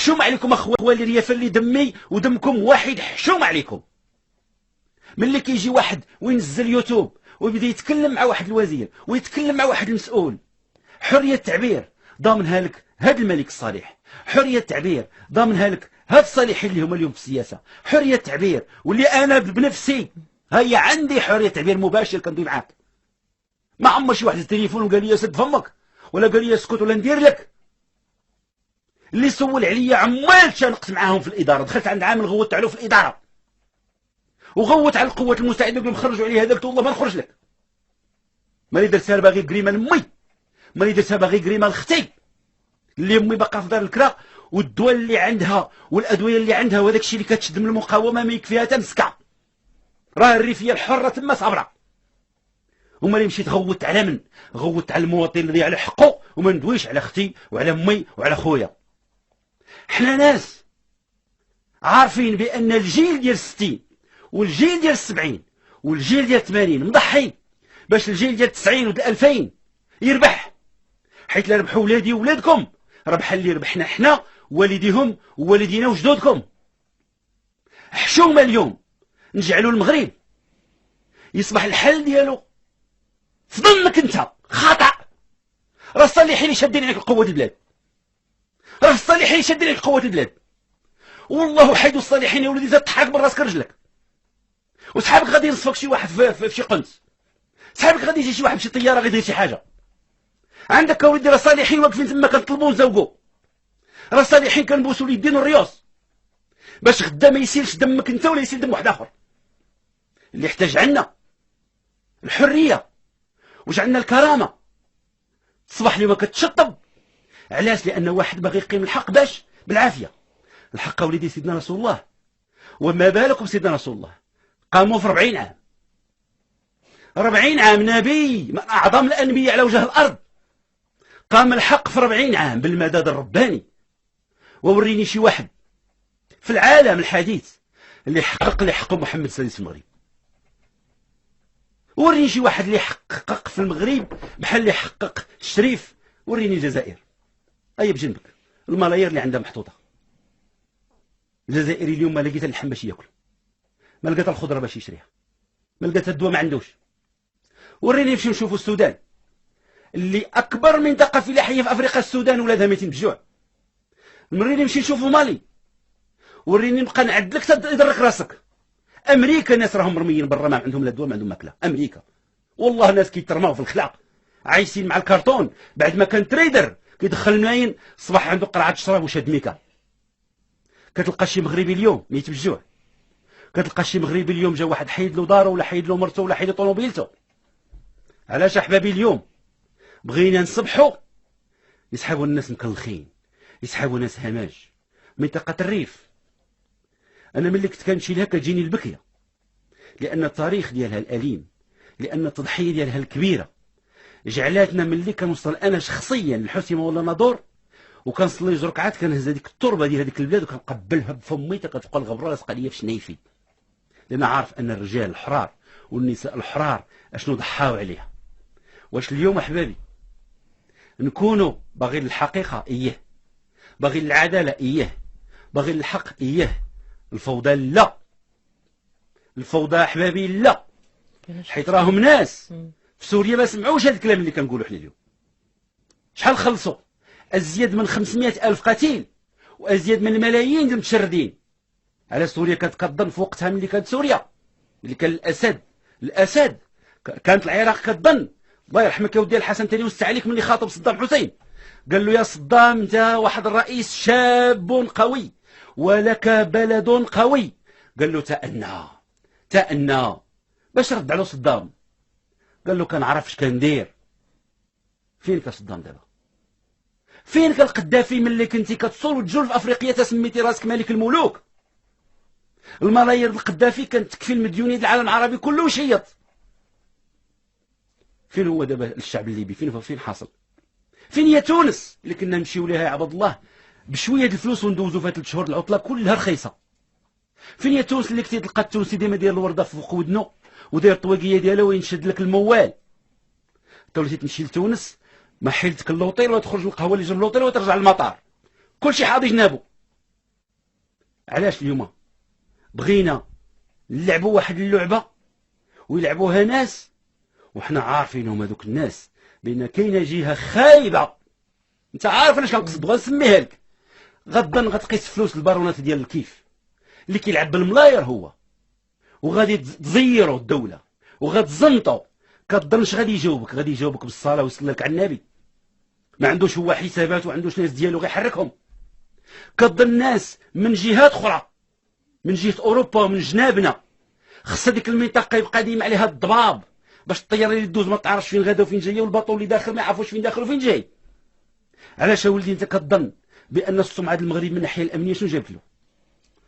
حشوم عليكم اخوالي اليافا اللي دمي ودمكم واحد، حشوم عليكم. ملي كيجي واحد وينزل يوتيوب ويبدا يتكلم مع واحد الوزير ويتكلم مع واحد المسؤول، حريه التعبير ضامنها لك هذا الملك الصالح، حريه التعبير ضامنها لك هاد الصالحين اللي هما اليوم في السياسه، حريه التعبير واللي انا بنفسي هيا عندي حريه تعبير مباشر كندوي معاك. ما عمر شي واحد التليفون وقال لي سد فمك ولا قال لي اسكت ولا ندير لك. اللي سول عليا عمال شنقت معاهم في الاداره، دخلت عند عامل غوت عليه في الاداره وغوت على القوات المساعده قلت لهم خرجوا عليه هذا، قلت والله ما نخرج لك. مالي درتها باغي كريمه لامي، مالي درتها باغي كريمه لختي اللي امي باقا في دار الكرا، والدواء اللي عندها والادويه اللي عندها وهذاك الشيء اللي كتشد من المقاومه ما يكفيها تمسكه. راه الريفيه الحره تما صابره. وما اللي مشيت غوت على من؟ غوت على المواطن اللي على حقه، وما ندويش على اختي وعلى امي وعلى خويا. حنا ناس عارفين بان الجيل ديال 60 والجيل ديال 70 والجيل ديال 80 مضحي باش الجيل ديال 90 وديال 2000 يربح، حيت لا ربحوا ولادي وولادكم ربح اللي ربحنا حنا والديهم ووالدينا وجدودكم. حشومه اليوم نجعلوا المغرب يصبح الحل ديالو في ظنك انت خطا. راه الصالحين اللي شادين عليك قوه البلاد، راه الصالحين اللي شادين عليك قوه البلاد. والله حيدوا الصالحين يا ولدي زاد تحرك من راسك رجلك. وصحابك غادي ينصفك شي واحد في شي قنص، صحابك غادي يجي شي واحد بشي طياره غادي يدير شي حاجه. عندك يا ولدي راه الصالحين واقفين تما كنطلبوا ونزوقوا، راه الصالحين كنبوسوا اليدين والريوس باش غدا ما يسيلش دمك انت ولا يسيل دم واحد اخر. اللي احتاج عنا الحريه وجعلنا الكرامه. تصبح اليوم كتشطب علاش؟ لان واحد باغي يقيم الحق باش بالعافيه. الحق وليدي سيدنا رسول الله، وما بالكم سيدنا رسول الله قاموا في 40 عام، 40 عام نبي من اعظم الانبياء على وجه الارض، قام الحق في 40 عام بالمدد الرباني. ووريني شي واحد في العالم الحديث اللي حقق اللي حقه محمد السادس في المغرب. وريني شي واحد اللي حقق في المغرب بحال اللي حقق الشريف. وريني الجزائر هيا بجنبك، الملايير اللي عندها محطوطه. الجزائري اليوم ما لقيت اللحم باش ياكل، ما لقيت الخضره باش يشريها، ما لقيت الدواء ما عندوش. وريني نمشي نشوفوا السودان اللي اكبر منطقه فلاحيه في افريقيا، السودان ولادها ميتين بالجوع. وريني نمشي نشوفوا مالي، وريني نبقى نعد لك تدرك راسك. امريكا الناس راهم مرميين برا ما عندهم لا دواء ما عندهم ماكله. امريكا والله ناس كيترماو في الخلاق عايشين مع الكرتون. بعد ما كان تريدر كيدخل ملايين صباح عنده قرعه شراب وشاد ميكا. كتلقى شي مغربي اليوم ميت بالجوع، كتلقى شي مغربي اليوم جا واحد حيد له دارو ولا حيد له مرته ولا حيد له طوموبيلته. علاش احبابي؟ اليوم بغينا نصبحوا يسحبوا الناس مكلخين، يسحبوا ناس هماج. منطقه الريف انا ملي كنت كنمشي لها كتجيني البكيه، لان التاريخ ديالها الاليم، لان التضحيه ديالها الكبيره جعلاتنا ملي كنوصل انا شخصيا للحسيمه ولا نادور وكنصلي جوج ركعات كنهز هذيك التربه ديال هذيك البلاد وكنقبلها بفمي حتى كتبقى الغبره لاصقه ليا في شنايفي، لان عارف ان الرجال الحرار والنساء الحرار اشنو ضحاو عليها. واش اليوم احبابي نكونوا باغيين الحقيقه؟ اييه. باغيين العداله؟ اييه. باغيين الحق؟ اييه. الفوضى لا. الفوضى احبابي لا، حيت راهم ناس في سوريا ما سمعوش هذا الكلام اللي كنقولوا حنا اليوم. شحال خلصوا؟ ازيد من 500 الف قتيل وازيد من ملايين المتشردين على سوريا. كانت كتظن في وقتها ملي كانت سوريا اللي كان الاسد كانت العراق كتظن. الله يرحمك يا ودي الحسن تاني وسع عليك ملي خاطب صدام حسين قال له يا صدام انت واحد الرئيس شاب قوي ولك بلد قوي. قال له تأنى باش رد على صدام. قال له كنعرف اش كندير. فين كان صدام دابا؟ فين كان القدافي ملي كنتي كتصول وتجول في افريقيا تسميتي راسك ملك الملوك؟ الملايير القدافي كانت تكفي المديونيه العالم العربي كله وشيط. فين هو دابا الشعب الليبي؟ فين حاصل؟ فين هي تونس اللي كنا نمشيو ليها يا عباد الله بشويه الفلوس وندوزو فيها 3 شهور العطله كلها رخيصه؟ فين هي تونس اللي كنتي تلقى التونسي ديما داير الورده فوق ودنو وداير الطواقيه ديالو وينشد لك الموال؟ انت وليتي تمشي لتونس ما حيلتك اللوطيل وتخرج من القهوه اللي جنب اللوطيل وترجع للمطار كلشي حاضي جنابو. علاش اليوم بغينا نلعبوا واحد اللعبه ويلعبوها ناس وحنا عارفينهم هذوك الناس بان كاينه جهه خايبه. انت عارف انا اش كنقصد، بغا نسميها لك. غدا غتقيس فلوس البارونات ديال الكيف اللي كيلعب بالملاير هو، وغادي تزيروا الدوله وغتزنطوا. كتظنش غادي يجاوبك بالصلاه ويصلي لك على النبي؟ ما عندوش هو حسابات وعندوش ناس ديالو غيحركهم. كتظن ناس من جهات اخرى، من جهه اوروبا ومن جنابنا، خص هذيك المنطقه يبقى ديما عليها الضباب باش الطياره اللي دوز ما تعرفش فين غادا وفين جايه، والباطو اللي داخل ما يعرفوش فين داخل وفين جاي. علاش ولدي انت كتظن بان السمعه ديال المغرب من الناحيه الامنيه شنو جابت له؟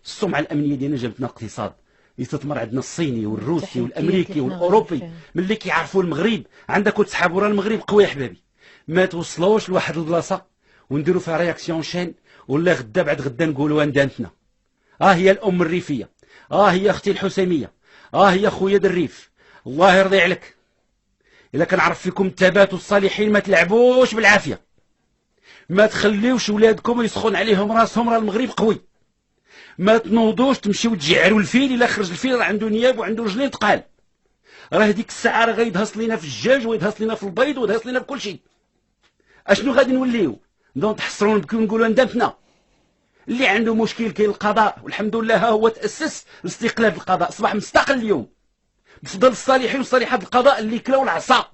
السمعه الامنيه ديالنا جابت لنا اقتصاد يستثمر عندنا الصيني والروسي والامريكي والاوروبي. ملي كيعرفوا المغرب عندك وتسحبوا راه المغرب قوي يا حبابي، ما توصلوش لواحد البلاصه ونديروا فيها رياكسيون شين ولا غدا بعد غدا نقولوا اندانتنا. هي الام الريفيه، هي اختي الحسيميه، هي خويا الريف. الله يرضي عليك الا كنعرف فيكم الثبات والصالحين ما تلعبوش بالعافيه، ما تخليوش ولادكم يسخن عليهم راسهم، راه المغرب قوي. ما تنوضوش تمشيو تجعروا الفيل، الا خرج الفيل راه عنده نياب وعنده رجلين ثقال، راه هذيك الساعه راه غيدهص لينا في الدجاج ويدهص لينا في البيض ويدهص لينا في كل شيء. اشنو غادي نوليو؟ نبداو نتحسروا ونبكيو ونقولوا ندمتنا. اللي عنده مشكل كاين القضاء، والحمد لله ها هو تاسس الاستقلال القضاء، اصبح مستقل اليوم بفضل الصالحين وصالحات القضاء اللي كلاو العصا.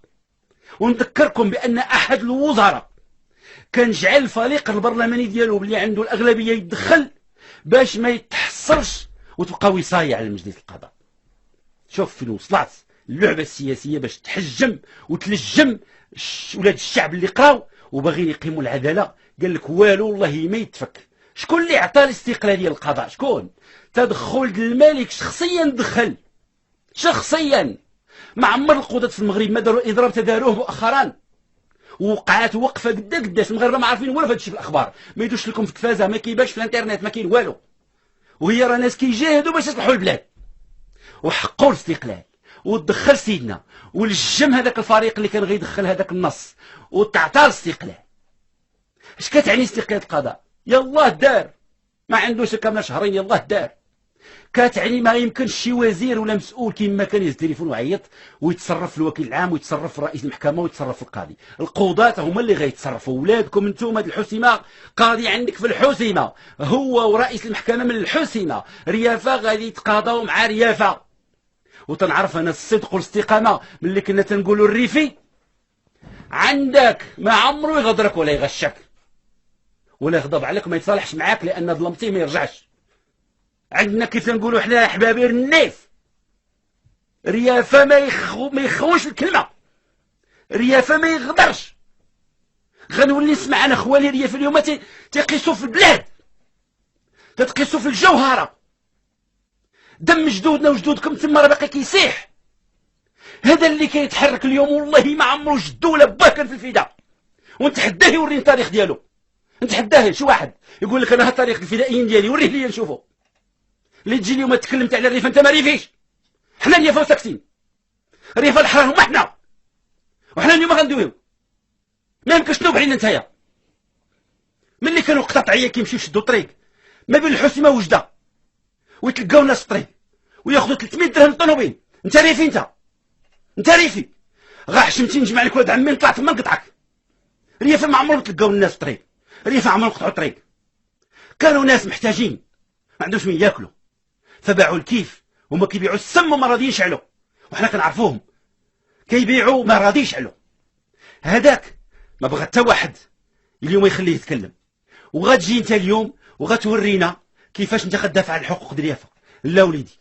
ونذكركم بان احد الوزراء كان جعل الفريق البرلماني ديالو باللي عنده الاغلبيه يتدخل باش ما يتحصرش وتبقى وصايه على مجلس القضاء. شوف فين وصلت اللعبه السياسيه باش تحجم وتلجم ولاد الشعب اللي قراو وباغيين يقيموا العداله. قال لك والو والله ما يتفك. شكون اللي عطى الاستقلاليه للقضاء؟ شكون؟ تدخل الملك شخصيا دخل، شخصيا. ما عمر القضاة في المغرب ما داروا اضراب تداروه مؤخرا، وقعات وقفه قداش المغاربه ما عارفين والو في هادشي في الاخبار، ما يدوش لكم في التلفازه، ما كيبانش في الانترنت، ما كاين والو. وهي راه ناس كيجاهدوا باش يصلحوا البلاد وحقوا الاستقلال. ودخل سيدنا ولجم هذاك الفريق اللي كان غيدخل هذاك النص وتعطى الاستقلال. اش كتعني استقلال القضاء؟ يلاه دار، ما عندوش كامل شهرين يلاه دار. كتعني ما يمكنش شي وزير ولا مسؤول كيما كان يهز التليفون ويعيط ويتصرف في الوكيل العام ويتصرف في رئيس المحكمه ويتصرف في القاضي. القضاة هما اللي غيتصرفوا. ولادكم انتم هاد الحسيمه، قاضي عندك في الحسيمه هو ورئيس المحكمه من الحسيمه، ريافه غادي يتقاضاو مع ريافه. وتنعرف انا الصدق والاستقامه ملي كنا تنقولوا الريفي عندك ما عمرو يغدرك ولا يغشك ولا يغضب عليك ما يتصالحش معاك، لان ظلمتيه ما يرجعش. عندنا كيف نقولوا حنا حبابير النيف، ريافه ما يخوش الكلمه، ريافه ما يغدرش. غنولي نسمع انا خوالي ريافه اليوم تيقيسوا في البلاد، تتقيسوا في الجوهره. دم جدودنا وجدودكم تما راه باقي كيسيح. هذا اللي كيتحرك اليوم والله ما عمرو جدو ولا باه كان في الفداء. ونتحداه يوريني التاريخ ديالو، نتحداه شي واحد يقول لك انا ها تاريخ الفدائيين ديالي وريه لي نشوفوا. اللي تجي اليوم تكلمت على الريف انت ما ريفيش. حنا الريافه وساكتين، الريافه الحرار هما حنا، وحنا اليوم غندويو. ما يمكنش تنوب علينا نتايا. ملي كانوا قطاطعيه كيمشيو يشدوا الطريق ما بين الحسيمه وجده ويتلقاو الناس في الطريق وياخذوا 300 درهم طوموبيل. انت ريفي، انت ريفي غا حشمتي نجمع لك ولاد عمي نطلع تما نقطعك. ريافه ما عمرهم تلقاو الناس في الطريق، ريافه عمرهم قطعوا الطريق. كانوا ناس محتاجين ما عندهمش من ياكلوا فباعوا الكيف. هما كيبيعوا السم وما راضيين يشعلوا، وحنا كنعرفوهم كيبيعوا ما راضي يشعلوا. هذاك ما بغى حتى واحد اليوم يخليه يتكلم. وغتجي انت اليوم وغتورينا كيفاش انت غتدافع على الحقوق ديال الريافه. لا وليدي